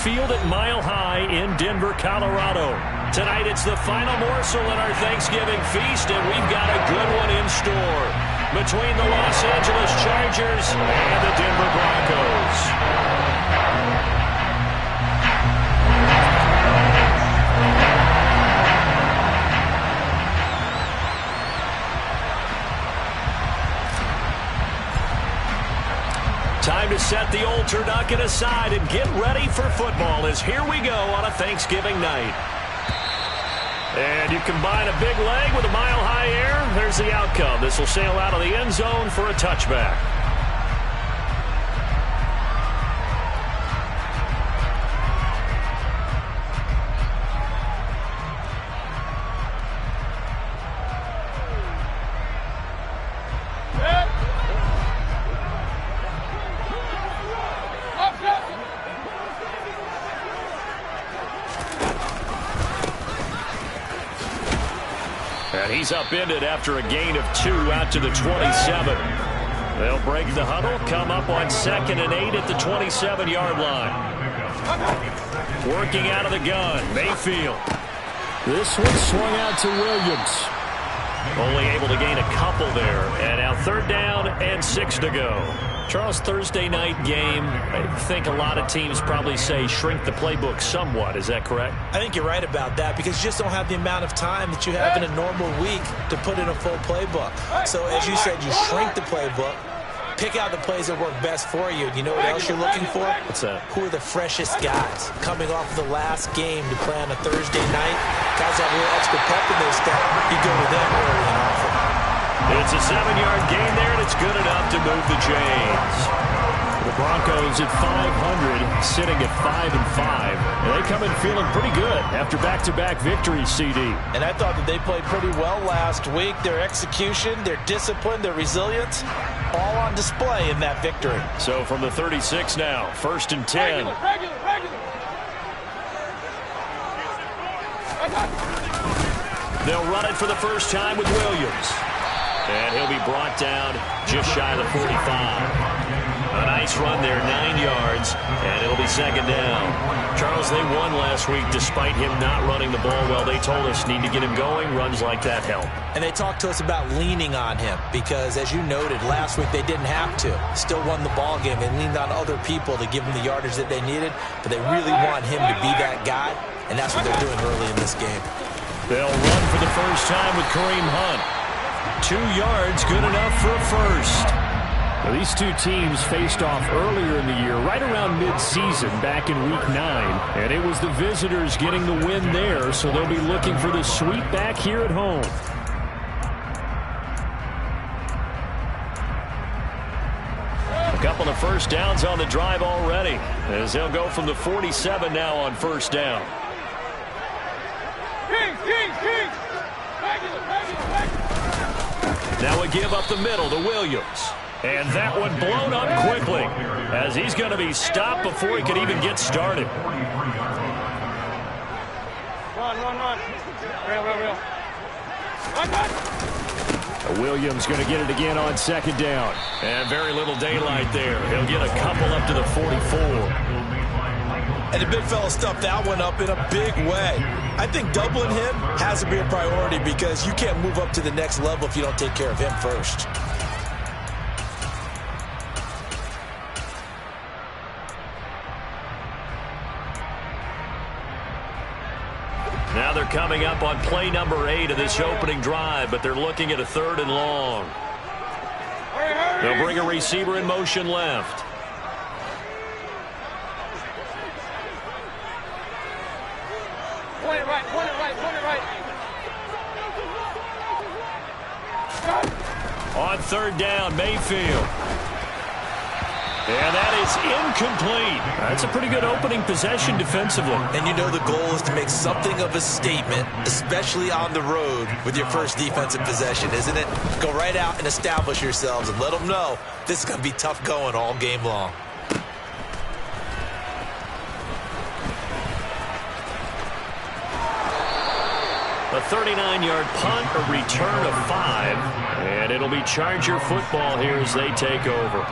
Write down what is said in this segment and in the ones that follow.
Field at Mile High in Denver, Colorado. Tonight it's the final morsel in our Thanksgiving feast, and we've got a good one in store between the Los Angeles Chargers and the Denver Broncos. Time to set the old turducken aside and get ready for football, as here we go on a Thanksgiving night. And you combine a big leg with a mile-high air, there's the outcome. This will sail out of the end zone for a touchback. And he's upended after a gain of 2 out to the 27. They'll break the huddle, come up on 2nd and 8 at the 27-yard line. Working out of the gun, Mayfield. This one swung out to Williams. Only able to gain a couple there. And now 3rd down and 6 to go. Charles, Thursday night game, I think a lot of teams probably say shrink the playbook somewhat. Is that correct? I think you're right about that, because you just don't have the amount of time that you have in a normal week to put in a full playbook. So as you said, you shrink the playbook, pick out the plays that work best for you. You know what else you're looking for? What's that? Who are the freshest guys coming off of the last game to play on a Thursday night? Guys have a little extra pep in their step. You go to them early and often. It's a 7-yard gain there, and it's good enough to move the chains. The Broncos at 500, sitting at 5-5. And they come in feeling pretty good after back-to-back victories, CD. And I thought that they played pretty well last week. Their execution, their discipline, their resilience, all on display in that victory. So from the 36 now, 1st and 10. They'll run it for the first time with Williams. And he'll be brought down just shy of the 45. A nice run there, 9 yards, and it'll be 2nd down. Charles, they won last week despite him not running the ball well. They told us need to get him going. Runs like that help. And they talked to us about leaning on him because, as you noted, last week they didn't have to. Still won the ball game. They leaned on other people to give them the yardage that they needed, but they really want him to be that guy, and that's what they're doing early in this game. They'll run for the first time with Kareem Hunt. 2 yards, good enough for a first. Now, these two teams faced off earlier in the year, right around mid-season, back in Week 9. And it was the visitors getting the win there, so they'll be looking for the sweep back here at home. A couple of first downs on the drive already, as they'll go from the 47 now on 1st down. Now we give up the middle to Williams. And that one blown up quickly, as he's going to be stopped before he could even get started. Run. Real. Williams going to get it again on 2nd down. And very little daylight there. He'll get a couple up to the 44. And the big fella stuffed that one up in a big way. I think doubling him has to be a priority because you can't move up to the next level if you don't take care of him first. Now they're coming up on play number 8 of this opening drive, but they're looking at a 3rd and long. They'll bring a receiver in motion left. Point it right. On 3rd down, Mayfield. And that is incomplete. That's a pretty good opening possession defensively. And you know the goal is to make something of a statement, especially on the road with your first defensive possession, isn't it? Go right out and establish yourselves and let them know this is going to be tough going all game long. A 39-yard punt, a return of 5. And it'll be Charger football here as they take over.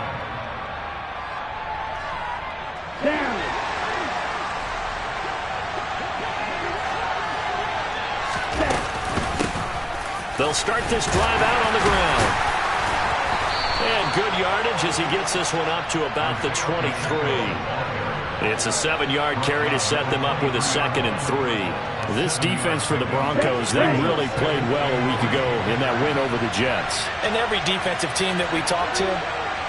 They'll start this drive out on the ground. And good yardage as he gets this one up to about the 23. It's a 7-yard carry to set them up with a 2nd and 3. This defense for the Broncos, they really played well a week ago in that win over the Jets. And every defensive team that we talk to,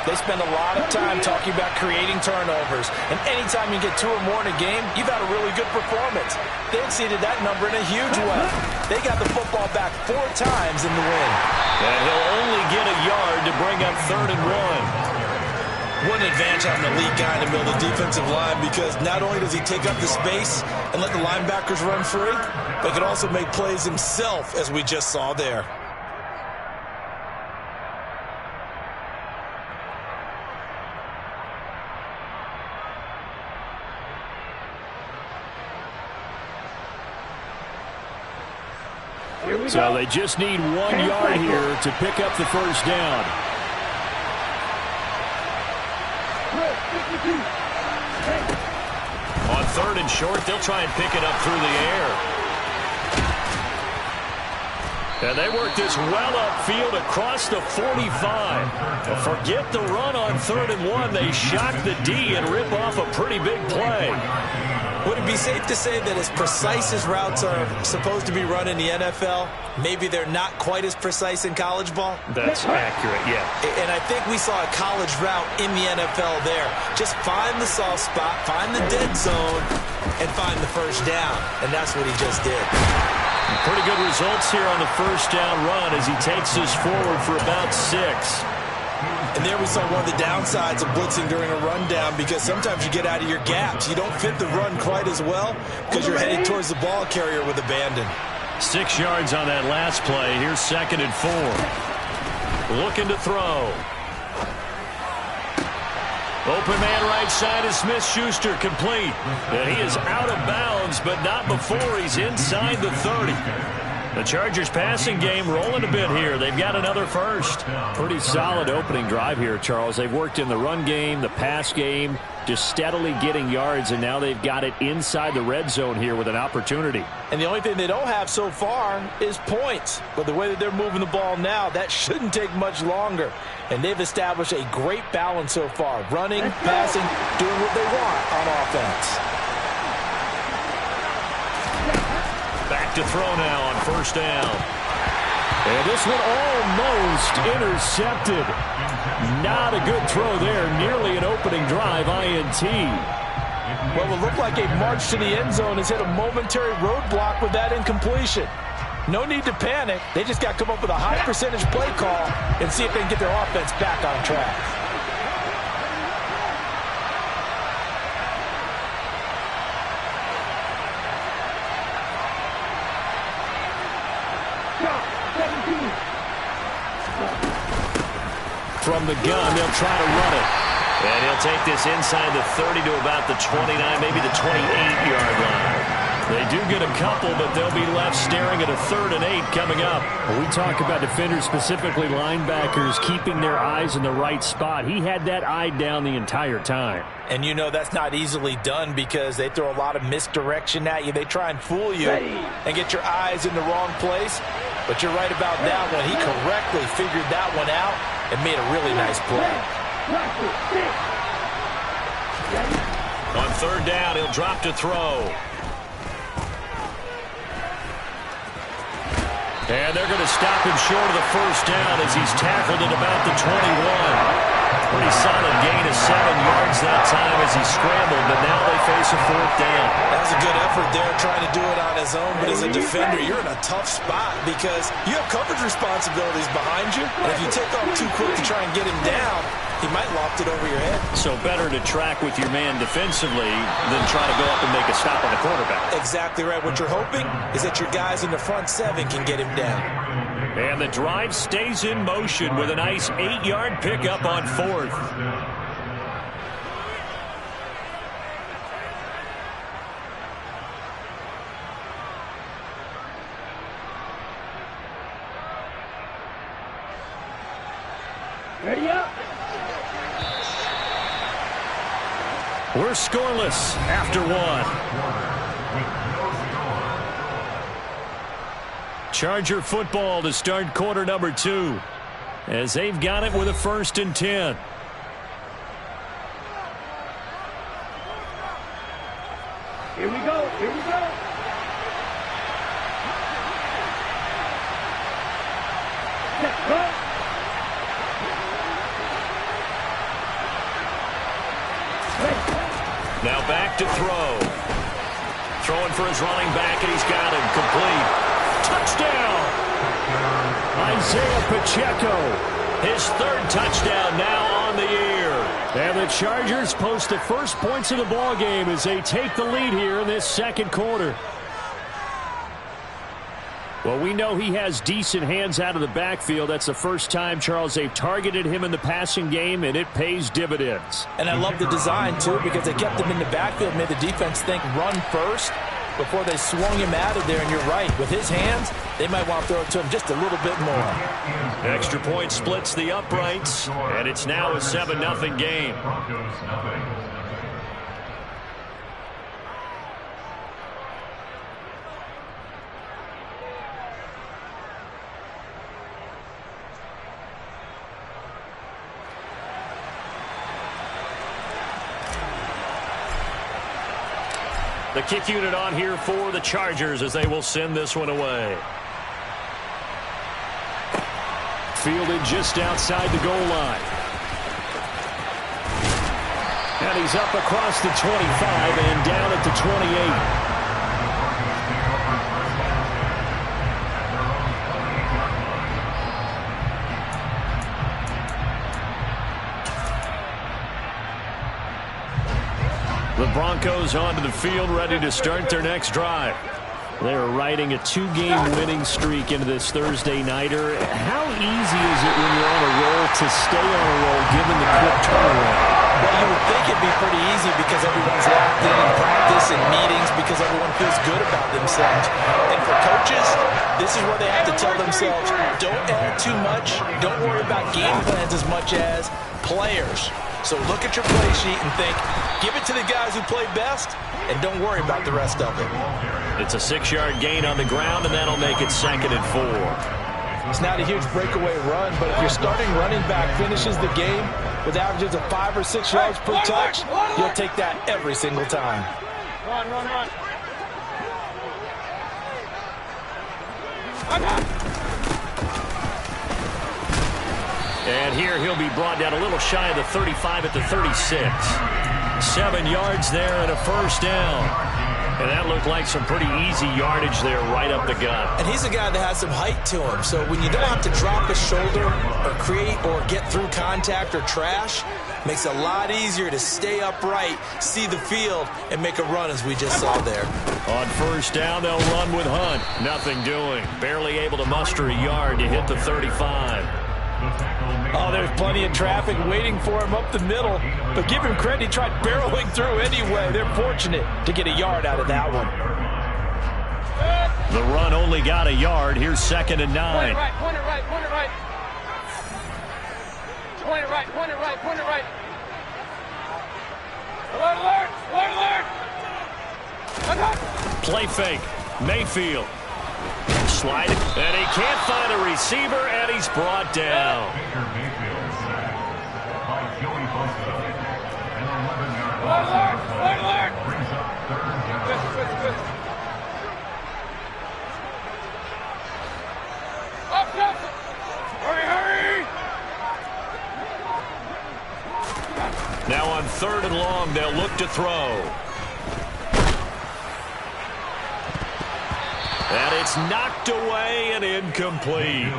they spend a lot of time talking about creating turnovers. And anytime you get 2 or more in a game, you've had a really good performance. They exceeded that number in a huge way. They got the football back 4 times in the win. And he'll only get a yard to bring up 3rd and 1. What an advantage having a lead guy in the middle of the defensive line, because not only does he take up the space and let the linebackers run free, but he can also make plays himself, as we just saw there. So they just need 1 yard here to pick up the first down. On 3rd and short, they'll try and pick it up through the air. And they work this well upfield across the 45. Forget the run on 3rd and 1. They shock the D and rip off a pretty big play. Would it be safe to say that as precise as routes are supposed to be run in the NFL, maybe they're not quite as precise in college ball? That's accurate, yeah. And I think we saw a college route in the NFL there. Just find the soft spot, find the dead zone, and find the first down. And that's what he just did. Pretty good results here on the first down run as he takes us forward for about 6. And there we saw one of the downsides of blitzing during a rundown, because sometimes you get out of your gaps. You don't fit the run quite as well because you're headed towards the ball carrier with abandon. 6 yards on that last play. Here's 2nd and 4. Looking to throw. Open man right side is Smith-Schuster, complete. And he is out of bounds, but not before he's inside the 30. The Chargers passing game rolling a bit here. They've got another first. Pretty solid opening drive here, Charles. They've worked in the run game, the pass game, just steadily getting yards, and now they've got it inside the red zone here with an opportunity. And the only thing they don't have so far is points. But the way that they're moving the ball now, that shouldn't take much longer. And they've established a great balance so far. Running, passing, doing what they want on offense. Back to throw now on first down. And this one almost intercepted. Not a good throw there. Nearly an opening drive INT. Well, it looked like a march to the end zone has hit a momentary roadblock with that incompletion. No need to panic. They just got to come up with a high percentage play call and see if they can get their offense back on track. From the gun, they'll try to run it. And he'll take this inside the 30 to about the 29, maybe the 28-yard line. They do get a couple, but they'll be left staring at a 3rd and 8 coming up. We talk about defenders, specifically linebackers, keeping their eyes in the right spot. He had that eye down the entire time. And you know that's not easily done because they throw a lot of misdirection at you. They try and fool you and get your eyes in the wrong place. But you're right about that one. He correctly figured that one out and made a really nice play. On 3rd down, he'll drop to throw. And they're going to stop him short of the first down as he's tackled at about the 21. Pretty solid gain of 7 yards that time as he scrambled, but now they face a 4th down. That was a good effort there trying to do it on his own, but as a defender, you're in a tough spot because you have coverage responsibilities behind you, and if you take off too quick to try and get him down, he might loft it over your head. So better to track with your man defensively than try to go up and make a stop on the quarterback. Exactly right. What you're hoping is that your guys in the front 7 can get him down. And the drive stays in motion with a nice 8-yard pickup on 4th. Ready up. We're scoreless after 1. Charger football to start quarter number 2. As they've got it with a 1st and 10. Here we go. Here we go. Let's go. Now back to throw. Throwing for his running back, and he's got him. Complete. Touchdown! Isaiah Pacheco. His 3rd touchdown now on the year. And the Chargers post the first points of the ball game as they take the lead here in this 2nd quarter. Well, we know he has decent hands out of the backfield. That's the first time, Charles, they've targeted him in the passing game, and it pays dividends. And I love the design, too, because they kept him in the backfield, made the defense think run first before they swung him out of there. And you're right, with his hands, they might want to throw it to him just a little bit more. Extra point splits the uprights, and it's now a 7-0 game. The kick unit on here for the Chargers as they will send this one away. Fielded just outside the goal line. And he's up across the 25 and down at the 28. The Broncos onto the field, ready to start their next drive. They're riding a 2-game winning streak into this Thursday nighter. How easy is it when you're on a roll to stay on a roll given the quick turnaround? Well, you would think it'd be pretty easy because everyone's locked in practice and meetings because everyone feels good about themselves. And for coaches, this is where they have to tell themselves, don't add too much, don't worry about game plans as much as players. So look at your play sheet and think, give it to the guys who play best, and don't worry about the rest of it. It's a 6-yard gain on the ground, and that'll make it 2nd and 4. It's not a huge breakaway run, but if your starting running back finishes the game with averages of 5 or 6 yards per touch, you'll take that every single time. Run, run, run. And here he'll be brought down a little shy of the 35 at the 36. 7 yards there and a 1st down. And that looked like some pretty easy yardage there right up the gut. And he's a guy that has some height to him. So when you don't have to drop a shoulder or create or get through contact or trash, makes it a lot easier to stay upright, see the field, and make a run as we just saw there. On 1st down, they'll run with Hunt. Nothing doing. Barely able to muster a yard to hit the 35. Oh, there's plenty of traffic waiting for him up the middle. But give him credit, he tried barreling through anyway. They're fortunate to get a yard out of that one. The run only got a yard. Here's 2nd and 9. Point it right, point it right, point it right. Point it right, point it right, point it right. Alert, alert, alert, alert. Play fake. Mayfield. Sliding, and he can't find a receiver, and he's brought down. Alert, alert. Up, up. Hurry, hurry. Now on 3rd and long, they'll look to throw. And it's knocked away and incomplete.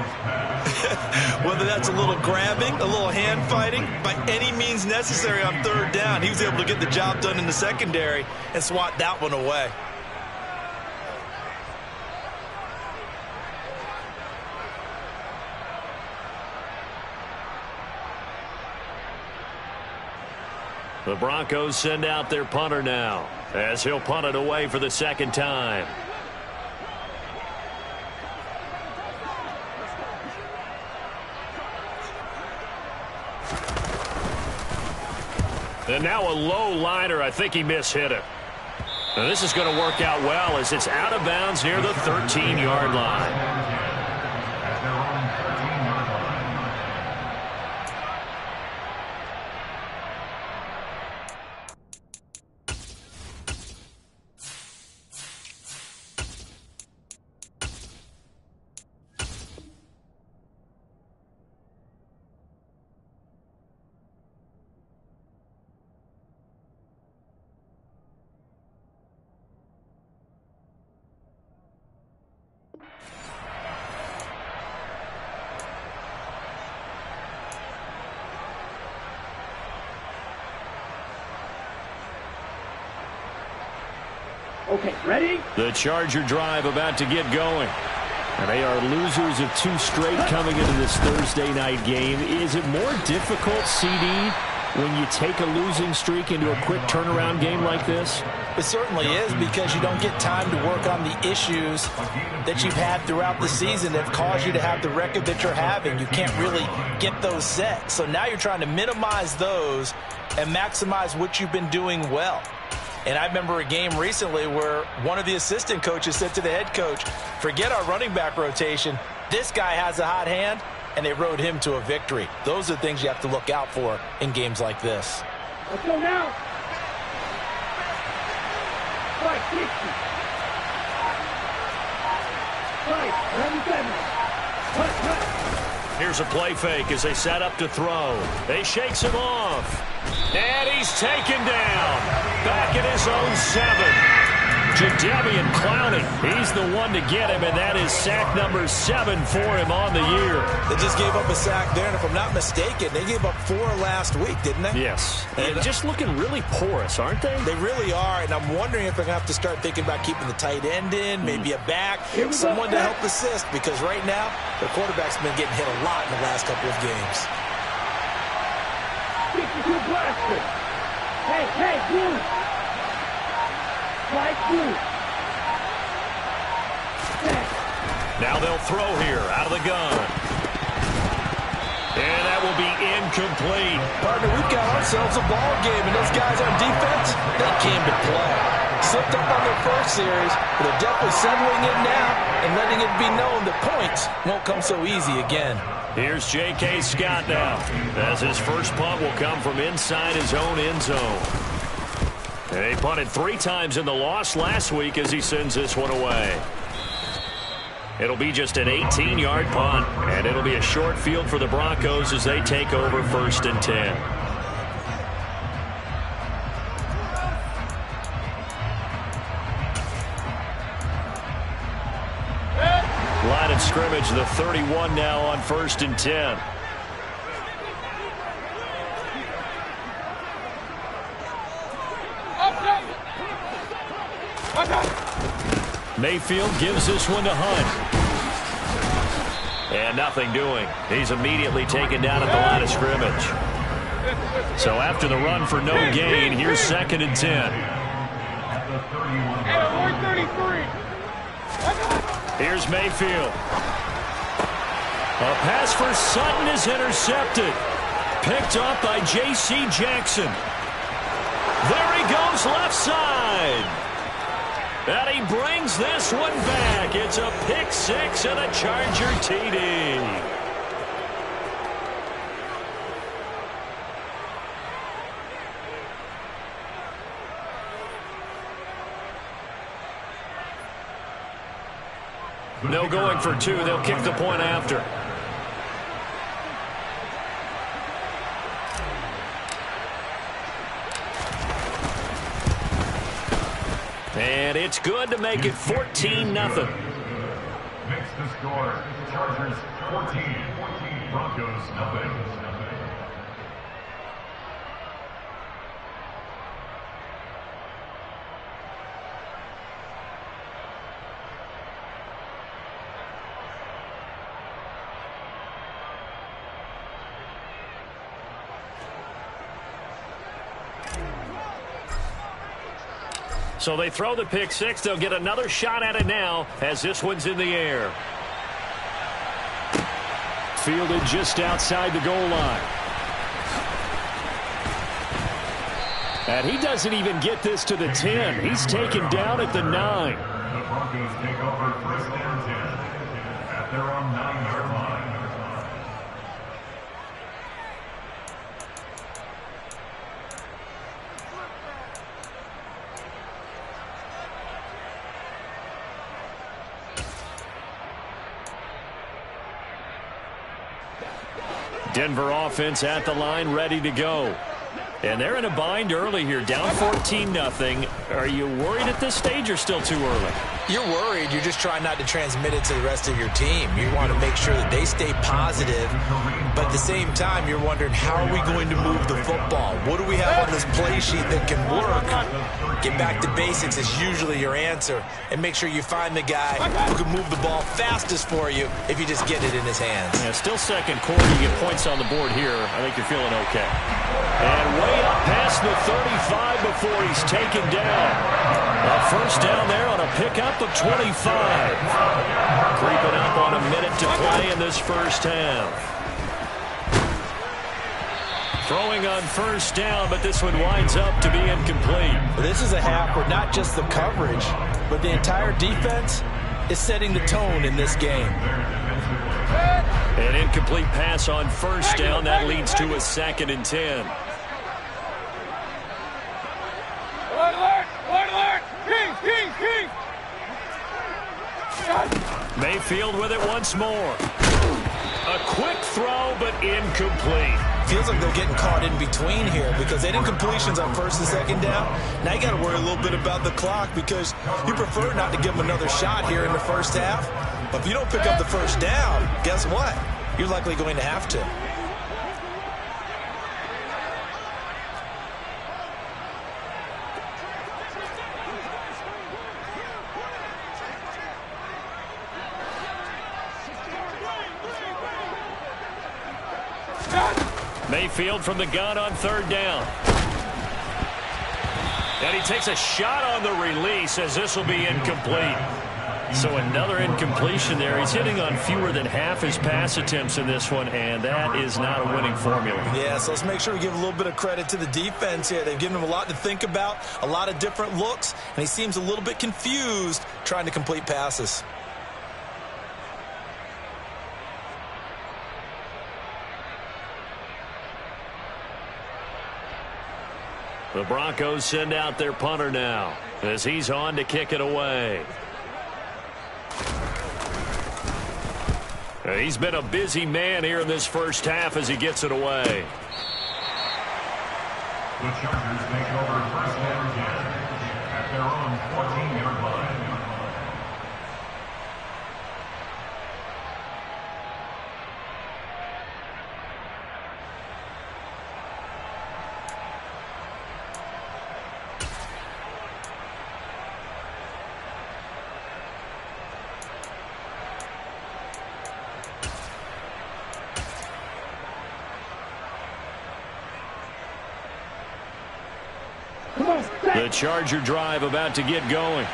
Whether that's a little grabbing, a little hand fighting, by any means necessary on 3rd down, he was able to get the job done in the secondary and swat that one away. The Broncos send out their punter now, as he'll punt it away for the 2nd time. And now a low liner. I think he mishit it. Now this is going to work out well as it's out of bounds near the 13-yard line. Okay, ready? The Charger drive about to get going. And they are losers of 2 straight coming into this Thursday night game. Is it more difficult, CD, when you take a losing streak into a quick turnaround game like this? It certainly is, because you don't get time to work on the issues that you've had throughout the season that have caused you to have the record that you're having. You can't really get those set. So now you're trying to minimize those and maximize what you've been doing well. And I remember a game recently where one of the assistant coaches said to the head coach, forget our running back rotation. This guy has a hot hand, and they rode him to a victory. Those are things you have to look out for in games like this. Let's go now. Right, 60. Right, 97. Cut. Here's a play fake as they set up to throw. They shakes him off. And he's taken down. Back at his own 7. Jadeveon Clowney, he's the one to get him, and that is sack number 7 for him on the year. They just gave up a sack there, and if I'm not mistaken, they gave up 4 last week, didn't they? Yes. And just looking really porous, aren't they? They really are, and I'm wondering if they're going to have to start thinking about keeping the tight end in, maybe a back, someone to help assist, because right now, the quarterback's been getting hit a lot in the last couple of games. 62 blaster. Hey, blue. Right, blue. Now they'll throw here out of the gun. And that will be incomplete. Partner, we've got ourselves a ball game, and those guys on defense, they came to play. Slipped up on their first series, but they're definitely settling in now and letting it be known that points won't come so easy again. Here's J.K. Scott now, as his first punt will come from inside his own end zone. And he punted 3 times in the loss last week as he sends this one away. It'll be just an 18-yard punt, and it'll be a short field for the Broncos as they take over 1st and 10. Line of scrimmage, the 31 now on 1st and 10. Mayfield gives this one to Hunt. And nothing doing. He's immediately taken down at the line of scrimmage. So after the run for no gain, here's 2nd and 10. Here's Mayfield. A pass for Sutton is intercepted. Picked off by J.C. Jackson. There he goes left side. And he brings this one back. It's a pick 6 and a Charger TD. No going for 2. They'll kick the point after. And it's good to make it 14-0. Makes the score. Chargers 14. Broncos nothing. So they throw the pick 6. They'll get another shot at it now as this one's in the air. Fielded just outside the goal line. And he doesn't even get this to the 10. He's taken down at the 9. The Broncos take over first and 10 at their own 9-yard line. Denver offense at the line, ready to go. And they're in a bind early here, down 14-0. Are you worried at this stage or still too early? You're worried. You're just trying not to transmit it to the rest of your team. You want to make sure that they stay positive, but at the same time, you're wondering, how are we going to move the football? What do we have on this play sheet that can work? Get back to basics is usually your answer, and make sure you find the guy who can move the ball fastest for you if you just get it in his hands. Yeah, still second quarter. You get points on the board here. I think you're feeling okay. And way up past the 35 before he's taken down. A first down there on a pickup of 25. Creeping up on a minute to play in this first half. Throwing on first down, but this one winds up to be incomplete. This is a half where not just the coverage, but the entire defense is setting the tone in this game. An incomplete pass on first down. That leads to a 2nd and 10. Wide alert! Wide alert! King! Mayfield with it once more. A quick throw, but incomplete. Feels like they're getting caught in between here because they did completions on first and second down. Now you got to worry a little bit about the clock because you prefer not to give them another shot here in the first half. But if you don't pick up the first down, guess what? You're likely going to have to. Mayfield from the gun on third down. And he takes a shot on the release as this will be incomplete. So another incompletion there. He's hitting on fewer than half his pass attempts in this one, and that is not a winning formula. Yeah, so let's make sure we give a little bit of credit to the defense here. They've given him a lot to think about, a lot of different looks, and he seems a little bit confused trying to complete passes. The Broncos send out their punter now as he's on to kick it away. He's been a busy man here in this first half as he gets it away. The Chargers take over first and 10 at their own 14-yard line. The Charger drive about to get going.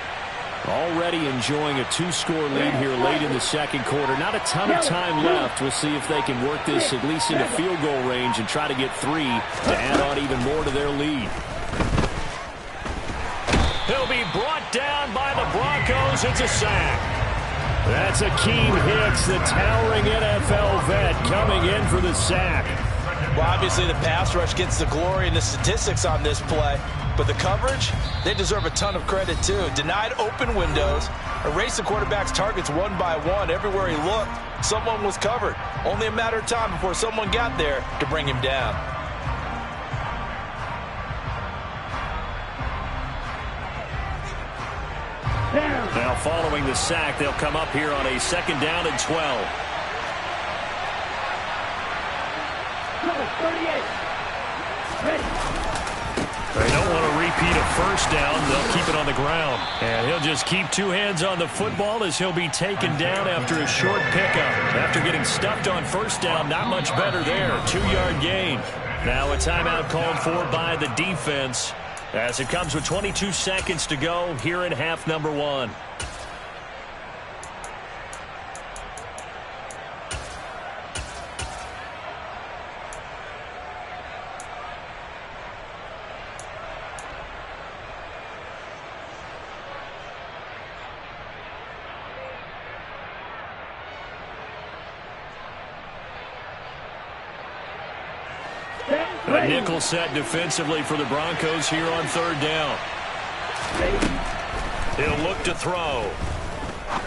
Already enjoying a 2-score lead here late in the second quarter. Not a ton of time left. We'll see if they can work this at least into field goal range and try to get 3 to add on even more to their lead. He'll be brought down by the Broncos. It's a sack. That's Akeem Hicks, the towering NFL vet, coming in for the sack. Well, obviously the pass rush gets the glory and the statistics on this play. But the coverage, they deserve a ton of credit, too. Denied open windows, erased the quarterback's targets one by one. Everywhere he looked, someone was covered. Only a matter of time before someone got there to bring him down. Now, following the sack, they'll come up here on a 2nd down and 12. 38. Ready. They don't want to repeat a first down. They'll keep it on the ground. And he'll just keep 2 hands on the football as he'll be taken down after a short pickup. After getting stuffed on first down, not much better there. 2-yard gain. Now a timeout called for by the defense as it comes with 22 seconds to go here in half number 1. A nickel set defensively for the Broncos here on third down. He'll look to throw.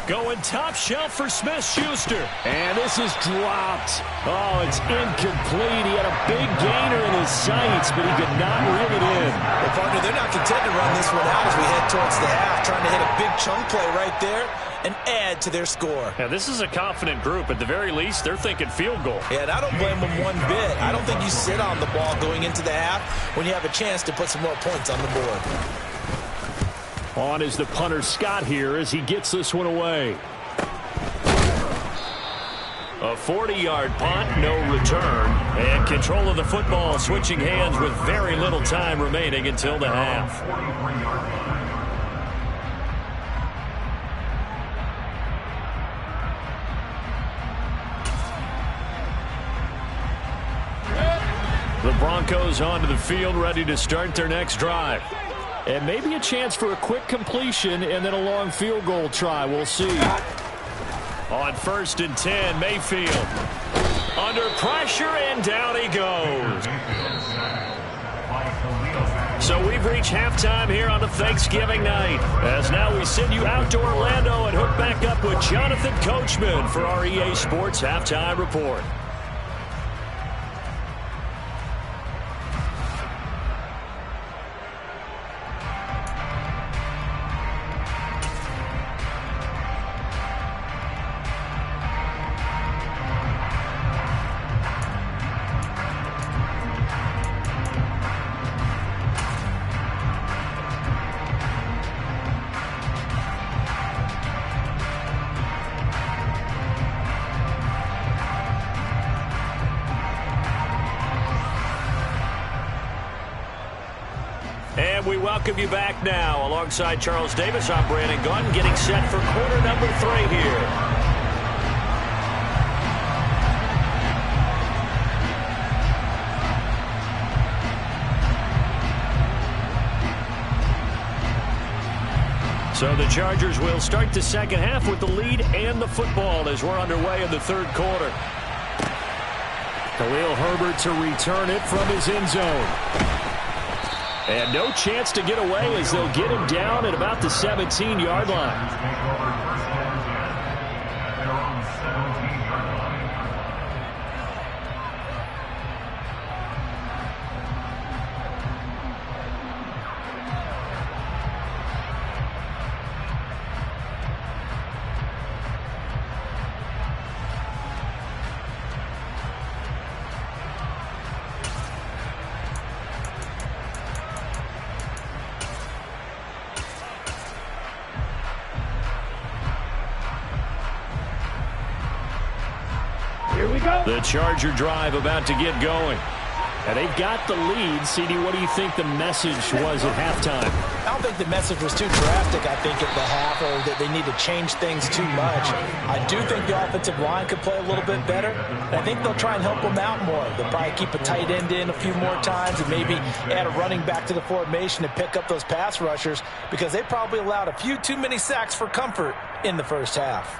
Going top shelf for Smith-Schuster. And this is dropped. Oh, it's incomplete. He had a big gainer in his sights, but he could not reel it in. Well, partner, they're not content to run this one out as we head towards the half, trying to hit a big chunk play right there and add to their score. Now, this is a confident group. At the very least, they're thinking field goal. Yeah, and I don't blame them one bit. I don't think you sit on the ball going into the half when you have a chance to put some more points on the board. On is the punter Scott here as he gets this one away. A 40-yard punt, no return. And control of the football switching hands with very little time remaining until the half. The Broncos onto the field, ready to start their next drive. And maybe a chance for a quick completion and then a long field goal try. We'll see. On 1st and 10, Mayfield. Under pressure, and down he goes. So we've reached halftime here on a Thanksgiving night. As now we send you out to Orlando and hook back up with Jonathan Coachman for our EA Sports Halftime Report. And we welcome you back now. Alongside Charles Davis, I'm Brandon Gunn, getting set for quarter number 3 here. So the Chargers will start the second half with the lead and the football as we're underway in the third quarter. Khalil Herbert to return it from his end zone. And no chance to get away as they'll get him down at about the 17-yard line. The Charger drive about to get going. And they've got the lead. CD, what do you think the message was at halftime? I don't think the message was too drastic, I think, at the half, or that they need to change things too much. I do think the offensive line could play a little bit better. And I think they'll try and help them out more. They'll probably keep a tight end in a few more times and maybe add a running back to the formation to pick up those pass rushers, because they probably allowed a few too many sacks for comfort in the first half.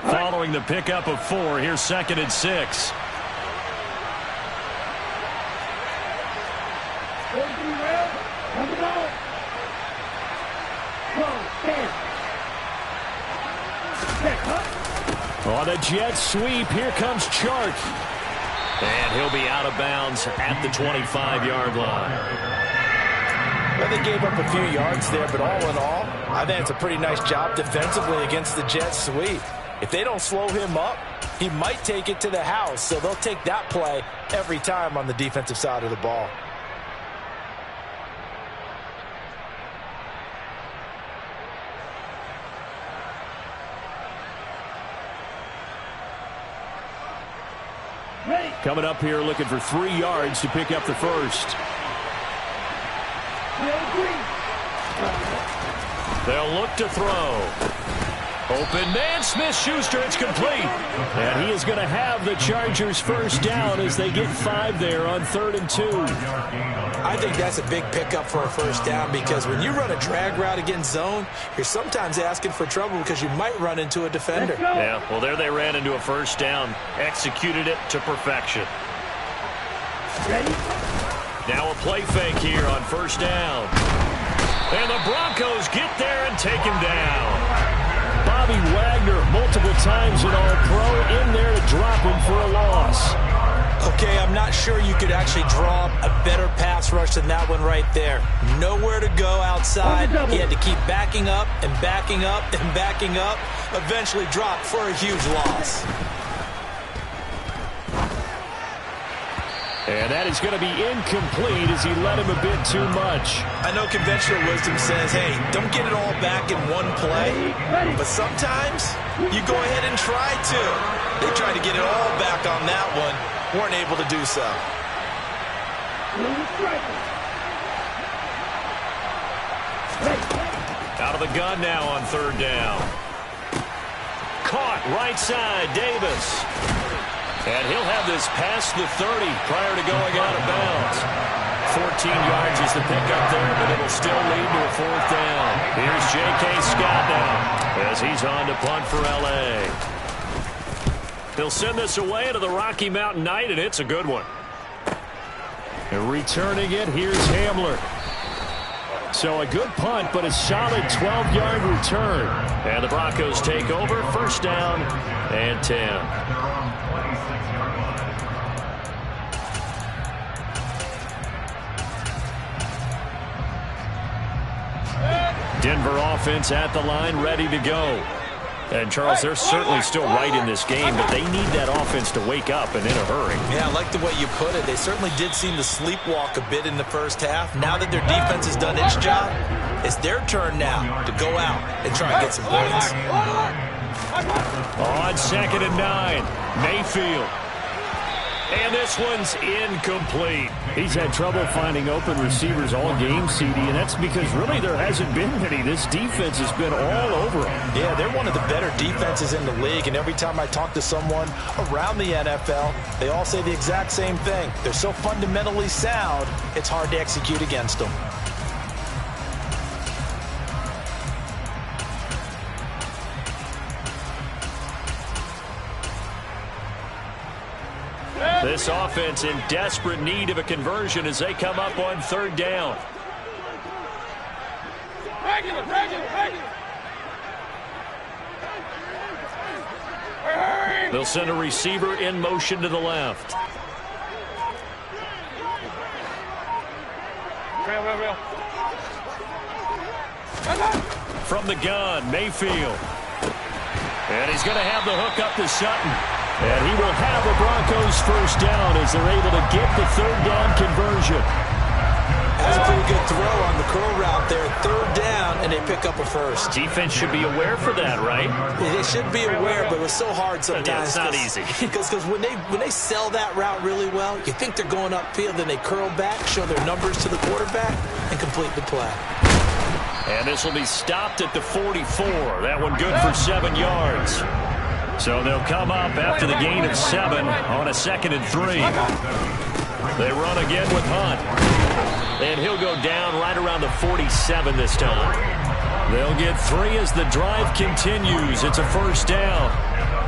Following the pickup of 4, here's 2nd and 6. On a jet sweep, here comes Chark. And he'll be out of bounds at the 25-yard line. Well, they gave up a few yards there, but all in all, I think it's a pretty nice job defensively against the jet sweep. If they don't slow him up, he might take it to the house, so they'll take that play every time on the defensive side of the ball. Coming up here looking for 3 yards to pick up the first. They'll look to throw. Open man, Smith-Schuster, it's complete. And he is going to have the Chargers first down as they get 5 there on 3rd and 2. I think that's a big pickup for a first down because when you run a drag route against zone, you're sometimes asking for trouble because you might run into a defender. Yeah, well, there they ran into a first down, executed it to perfection. Ready? Now a play fake here on first down. And the Broncos get there and take him down. Bobby Wagner, multiple times an All-Pro, in there to drop him for a loss. Okay, I'm not sure you could actually draw a better pass rush than that one right there. Nowhere to go outside. He had to keep backing up and backing up and backing up. Eventually dropped for a huge loss. And that is going to be incomplete as he led him a bit too much. I know conventional wisdom says, hey, don't get it all back in one play. But sometimes you go ahead and try to. They tried to get it all back on that one. Weren't able to do so. Out of the gun now on 3rd down. Caught right side, Davis. And he'll have this past the 30 prior to going out of bounds. 14 yards is the pickup there, but it'll still lead to a 4th down. Here's J.K. Scott now as he's on to punt for L.A. They'll send this away to the Rocky Mountain Night, and it's a good one. And returning it, here's Hamler. So a good punt, but a solid 12-yard return. And the Broncos take over, first down and 10. Denver offense at the line, ready to go. And, Charles, they're certainly still right in this game, but they need that offense to wake up and in a hurry. Yeah, I like the way you put it. They certainly did seem to sleepwalk a bit in the first half. Now that their defense has done its job, it's their turn now to go out and try and get some points. On 2nd and 9, Mayfield. And this one's incomplete. He's had trouble finding open receivers all game, CD, and that's because really there hasn't been many. This defense has been all over them. Yeah, they're one of the better defenses in the league, and every time I talk to someone around the NFL, they all say the exact same thing. They're so fundamentally sound, it's hard to execute against them. This offense in desperate need of a conversion as they come up on 3rd down. Regular. They'll send a receiver in motion to the left. Real. From the gun, Mayfield. And he's going to have the hook up to Sutton. And he will have the Broncos first down as they're able to get the 3rd down conversion. That's a pretty good throw on the curl route there. 3rd down, and they pick up a first. Defense should be aware for that, right? They should be aware, but it was so hard sometimes. Yeah, it's not easy. Because when they sell that route really well, you think they're going upfield, then they curl back, show their numbers to the quarterback, and complete the play. And this will be stopped at the 44. That one good for 7 yards. So they'll come up after the gain of 7 on a 2nd and 3. They run again with Hunt. And he'll go down right around the 47 this time. They'll get 3 as the drive continues. It's a first down.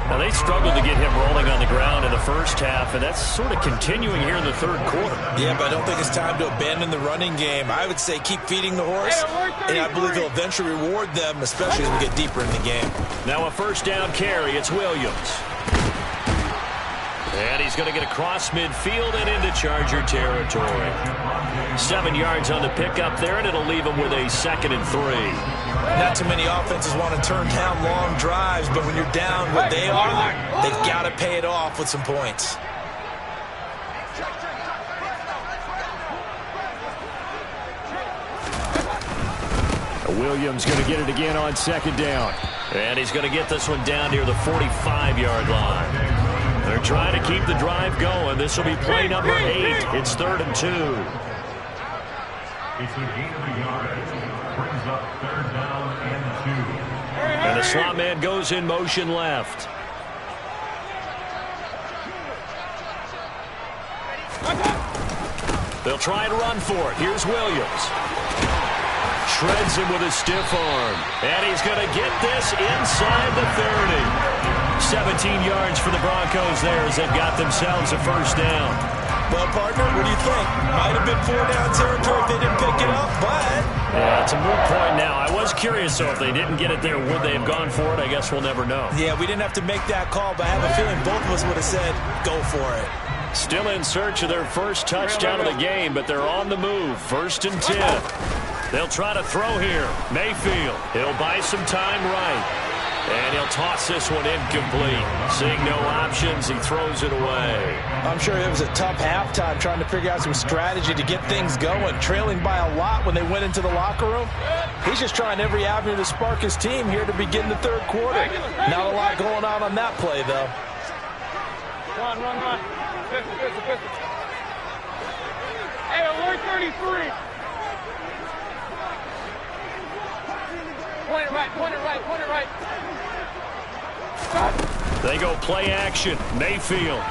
Now, they struggled to get him rolling on the ground in the first half, and that's sort of continuing here in the 3rd quarter. Yeah, but I don't think it's time to abandon the running game. I would say keep feeding the horse, and I believe he'll eventually reward them, especially as we get deeper in the game. Now a first down carry. It's Williams. And he's going to get across midfield and into Charger territory. 7 yards on the pickup there, and it'll leave him with a 2nd and 3. Not too many offenses want to turn down long drives, but when you're down what they are, they've got to pay it off with some points. Williams going to get it again on 2nd down. And he's going to get this one down near the 45-yard line. They're trying to keep the drive going. This will be play number 8. It's 3rd and 2. It's a gain of a yard. Brings up 3rd down and 2. And the Slot man goes in motion left. They'll try and run for it. Here's Williams. Shreds him with a stiff arm. And he's going to get this inside the 30. 17 yards for the Broncos there as they've got themselves a first down. Well, partner, what do you think? Might have been 4-down territory if they didn't pick it up, but... Yeah, it's a moot point now. I was curious, so if they didn't get it there, would they have gone for it? I guess we'll never know. Yeah, we didn't have to make that call, but I have a feeling both of us would have said, go for it. Still in search of their first touchdown of the game, but they're on the move. 1st and 10. They'll try to throw here. Mayfield. He'll buy some time right. And he'll toss this one incomplete. Seeing no options, he throws it away. I'm sure it was a tough halftime trying to figure out some strategy to get things going. Trailing by a lot when they went into the locker room. He's just trying every avenue to spark his team here to begin the 3rd quarter. Not a lot going on that play, though. Run. Pistol. Hey, alert 33. Point it right. They go play action. Mayfield.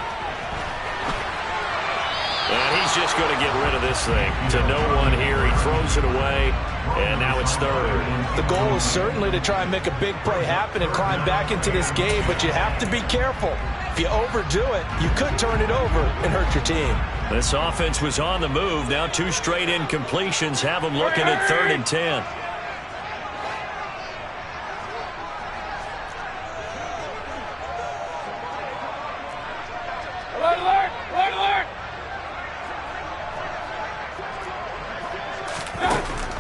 And he's just going to get rid of this thing. To no one here. He throws it away. And now it's 3rd. The goal is certainly to try and make a big play happen and climb back into this game, but you have to be careful. If you overdo it, you could turn it over and hurt your team. This offense was on the move. Now 2 straight incompletions have them looking at 3rd and 10. Alert!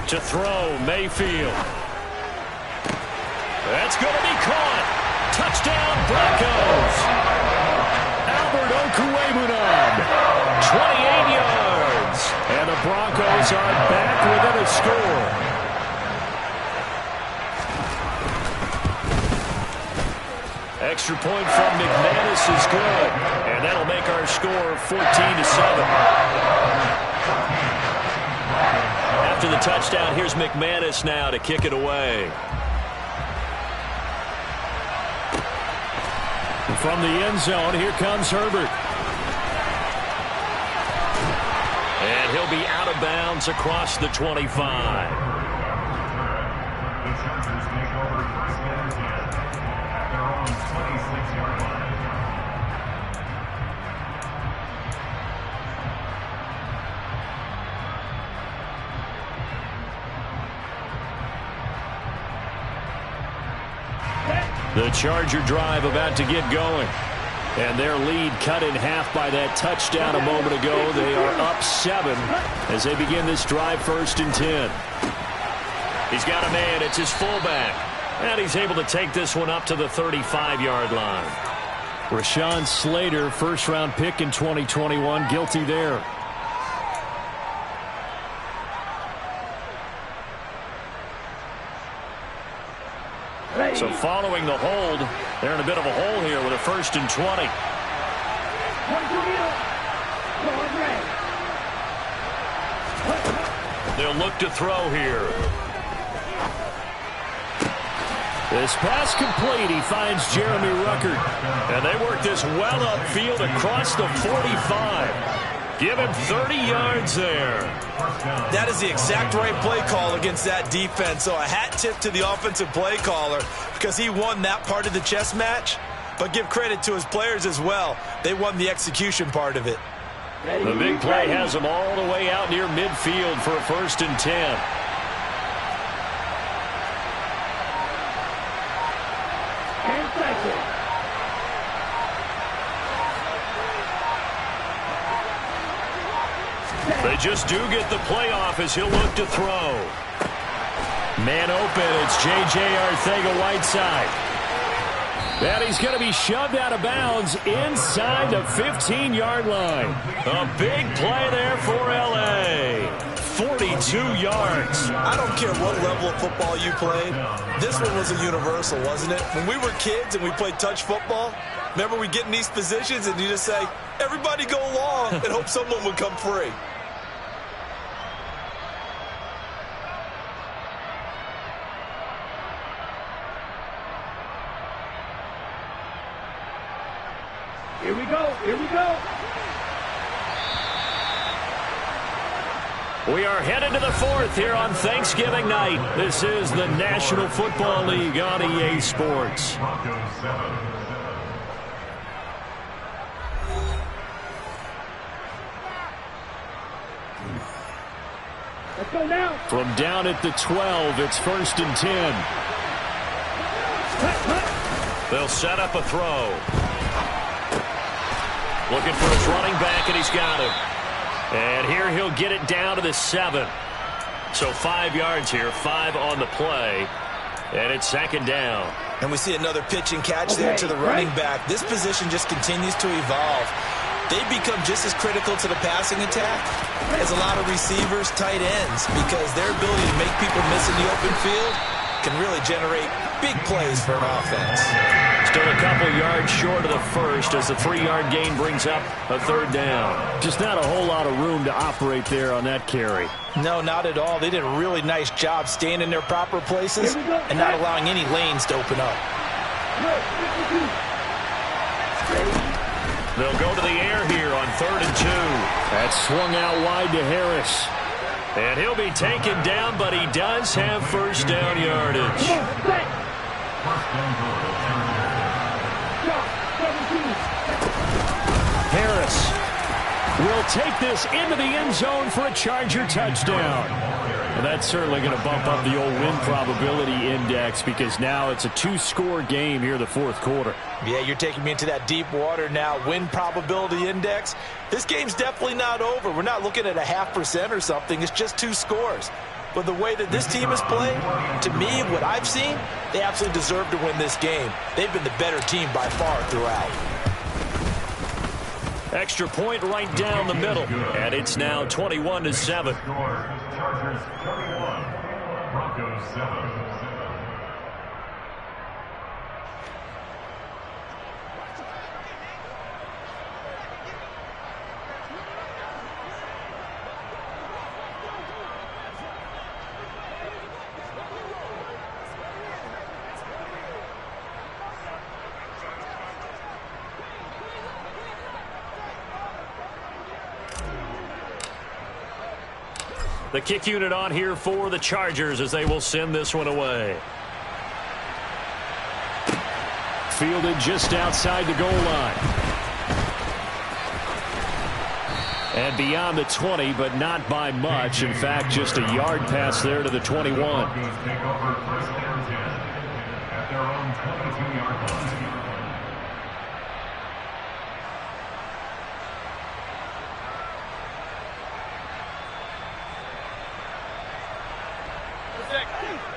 To throw, Mayfield. That's going to be caught. Touchdown, Broncos. Albert Okwuegbunam, 28 yards. And the Broncos are back within a score. Extra point from McManus is good. And that'll make our score 14-7. After the touchdown, here's McManus now to kick it away. From the end zone, here comes Herbert. And he'll be out of bounds across the 25. The Chargers take over 1st and 10 at their own 26-yard line. The Charger drive about to get going. And their lead cut in half by that touchdown a moment ago. They are up 7 as they begin this drive 1st and 10. He's got a man. It's his fullback. And he's able to take this one up to the 35-yard line. Rashawn Slater, 1st-round pick in 2021, guilty there. So following the hold, they're in a bit of a hole here with a 1st and 20. They'll look to throw here. This pass complete. He finds Jeremy Ruckert. And they work this well upfield across the 45. Give him 30 yards there. That is the exact right play call against that defense. So a hat tip to the offensive play caller because he won that part of the chess match. But give credit to his players as well. They won the execution part of it. The big play has them all the way out near midfield for a 1st and 10. They just do get the playoff as he'll look to throw. Man open, it's J.J. Arcega-Whiteside. And he's going to be shoved out of bounds inside the 15-yard line. A big play there for L.A. 42 yards. I don't care what level of football you played. This one was a universal, wasn't it? When we were kids and we played touch football, remember we get in these positions and you just say, everybody go long and hope someone would come free. Here we go. Here we go. We are headed to the fourth here on Thanksgiving night. This is the National Football League on EA Sports. Broncos 7. Let's go now. From down at the 12, it's 1st and 10. They'll set up a throw. Looking for his running back, and he's got him. And here he'll get it down to the 7. So 5 yards here, 5 on the play. And it's 2nd down. And we see another pitch and catch there to the running back. This position just continues to evolve. They become just as critical to the passing attack as a lot of receivers, tight ends, because their ability to make people miss in the open field can really generate big plays for an offense. Still a couple yards short of the first as the 3-yard gain brings up a 3rd down. Just not a whole lot of room to operate there on that carry. No, not at all. They did a really nice job staying in their proper places and not allowing any lanes to open up. They'll go to the air here on 3rd and 2. That's swung out wide to Harris. And he'll be taken down, but he does have 1st down yardage. Harris will take this into the end zone for a Charger touchdown. And that's certainly going to bump up the old win probability index because now it's a 2-score game here in the 4th quarter. Yeah, you're taking me into that deep water now. Win probability index. This game's definitely not over. We're not looking at a 0.5% or something. It's just 2 scores. But the way that this team has played, to me, what I've seen, they absolutely deserve to win this game. They've been the better team by far throughout. Extra point right down the middle. And it's now 21-7. Chargers 21. Broncos 7. The kick unit on here for the Chargers as they will send this one away. Fielded just outside the goal line. And beyond the 20, but not by much. In fact, just a yard pass there to the 21. Broncos take over 1st and 10 at their own 22-yard line.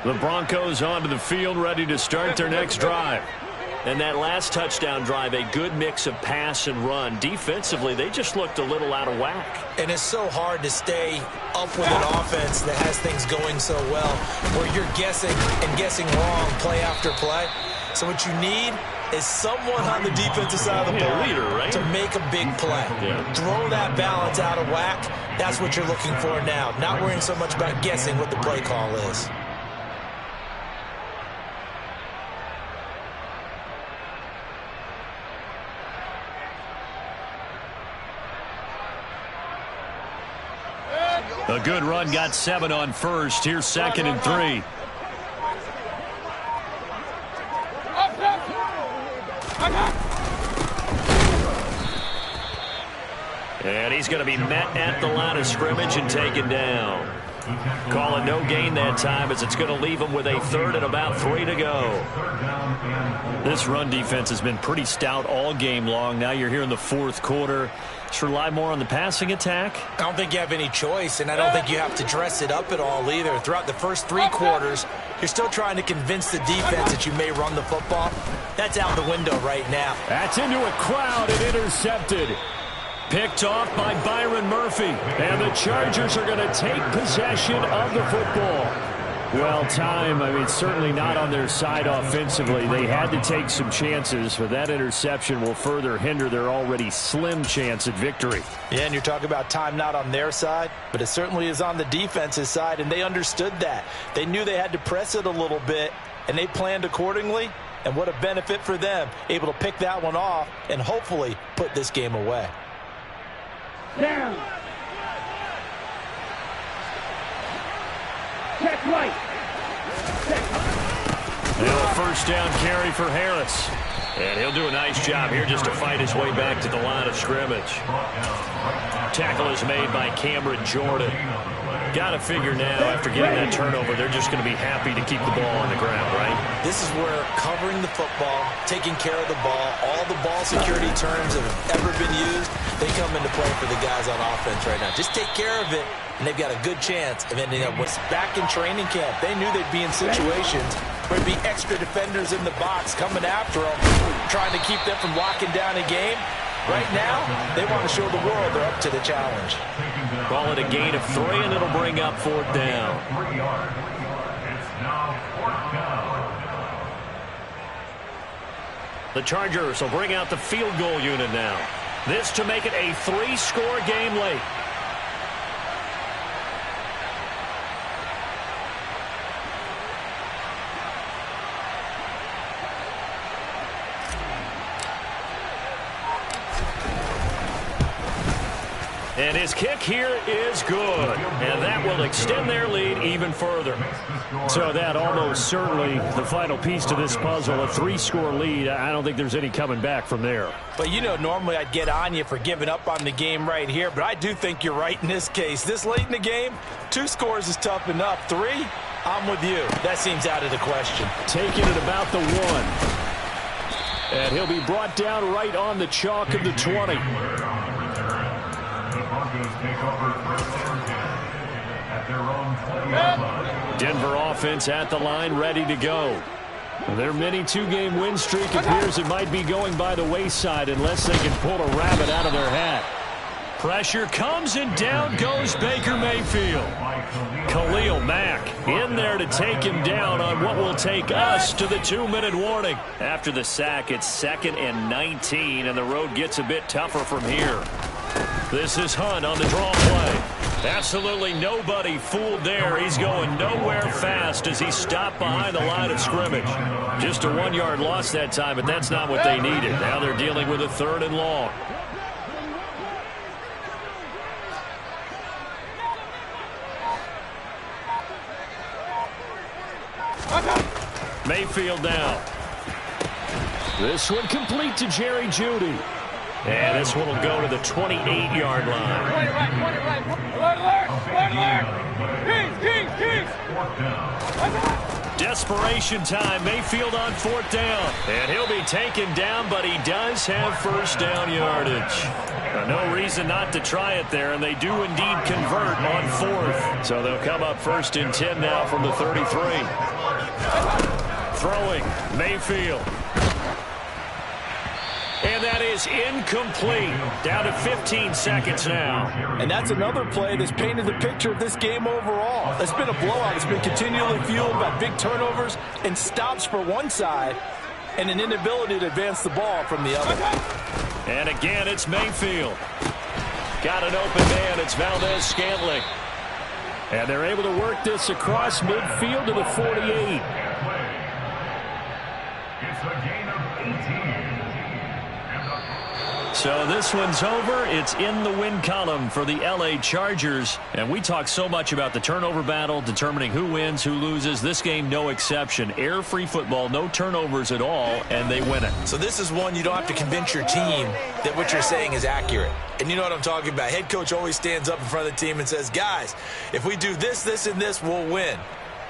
The Broncos onto the field, ready to start their next drive. And that last touchdown drive, a good mix of pass and run. Defensively, they just looked a little out of whack. And it's so hard to stay up with an offense that has things going so well, where you're guessing and guessing wrong play after play. So what you need is someone on the defensive side of the ball leader, right? to make a big play. Yeah. Throw that balance out of whack. That's what you're looking for now. Not worrying so much about guessing what the play call is. A good run, got 7 on first. Here's 2nd and 3. And he's going to be met at the line of scrimmage and taken down. Calling no gain that time as it's going to leave him with a 3rd and about 3 to go. This run defense has been pretty stout all game long. Now you're here in the 4th quarter. Just rely more on the passing attack. I don't think you have any choice, and I don't think you have to dress it up at all either. Throughout the first 3 quarters, you're still trying to convince the defense that you may run the football. That's out the window right now. That's into a crowd and intercepted. Picked off by Byron Murphy. And the Chargers are going to take possession of the football. Well, certainly not on their side offensively. They had to take some chances, but that interception will further hinder their already slim chance at victory. Yeah, and you're talking about time not on their side, but it certainly is on the defense's side, and they understood that. They knew they had to press it a little bit, and they planned accordingly, And what a benefit for them, able to pick that one off and hopefully put this game away. Down. Check right. Now a first down carry for Harris. And he'll do a nice job here just to fight his way back to the line of scrimmage. Tackle is made by Cameron Jordan. Got to figure now, after getting that turnover, they're just going to be happy to keep the ball on the ground, right? This is where covering the football, taking care of the ball, all the ball security terms that have ever been used, they come into play for the guys on offense right now. Just take care of it, and they've got a good chance of ending up with back in training camp. They knew they'd be in situations where there'd be extra defenders in the box coming after them, trying to keep them from locking down a game. Right now, they want to show the world they're up to the challenge. Call it a gain of 3, and it'll bring up 4th down. 3 yards. It's now 4th down. The Chargers will bring out the field goal unit now. This to make it a 3-score game late. And his kick here is good. And that will extend their lead even further. So that almost certainly the final piece to this puzzle, a 3-score lead. I don't think there's any coming back from there. But, you know, normally I'd get on you for giving up on the game right here, but I do think you're right in this case. This late in the game, 2 scores is tough enough. 3, I'm with you. That seems out of the question. Taking it about the 1. And he'll be brought down right on the chalk of the 20. The Broncos take over 1st and 10 at their own 20-yard line. Denver offense at the line, ready to go. Their mini 2-game win streak appears it might be going by the wayside unless they can pull a rabbit out of their hat. Pressure comes, and down goes Baker Mayfield. Khalil Mack in there to take him down on what will take us to the 2-minute warning. After the sack, it's 2nd and 19, and the road gets a bit tougher from here. This is Hunt on the draw play. Absolutely nobody fooled there. He's going nowhere fast as he stopped behind the line of scrimmage. Just a 1-yard loss that time, but that's not what they needed. Now they're dealing with a 3rd and long. Mayfield now. This one complete to Jerry Jeudy. And this one will go to the 28-yard line. Point it right. Alert. Kings. 4th down. Desperation time. Mayfield on 4th down. And he'll be taken down, but he does have 1st down yardage. No reason not to try it there, and they do indeed convert on 4th. So they'll come up 1st and 10 now from the 33. Throwing, Mayfield. And that is incomplete. Down to 15 seconds now. And that's another play that's painted the picture of this game overall. It's been a blowout. It's been continually fueled by big turnovers and stops for one side and an inability to advance the ball from the other. And again, it's Mayfield. Got an open man. It's Valdez-Scantling. And they're able to work this across midfield to the 48. It's a gain of 18. So this one's over. It's in the win column for the LA Chargers. And we talk so much about the turnover battle, determining who wins, who loses. This game, no exception. Air-free football, no turnovers at all, and they win it. So this is one you don't have to convince your team that what you're saying is accurate. And you know what I'm talking about. Head coach always stands up in front of the team and says, guys, if we do this, this, and this, we'll win.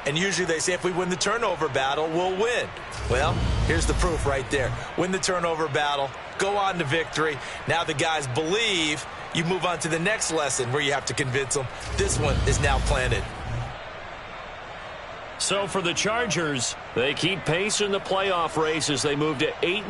And usually they say if we win the turnover battle, we'll win. Well, here's the proof right there. Win the turnover battle, go on to victory. Now the guys believe. You move on to the next lesson where you have to convince them. This one is now planted. So for the Chargers, they keep pace in the playoff race as they move to 8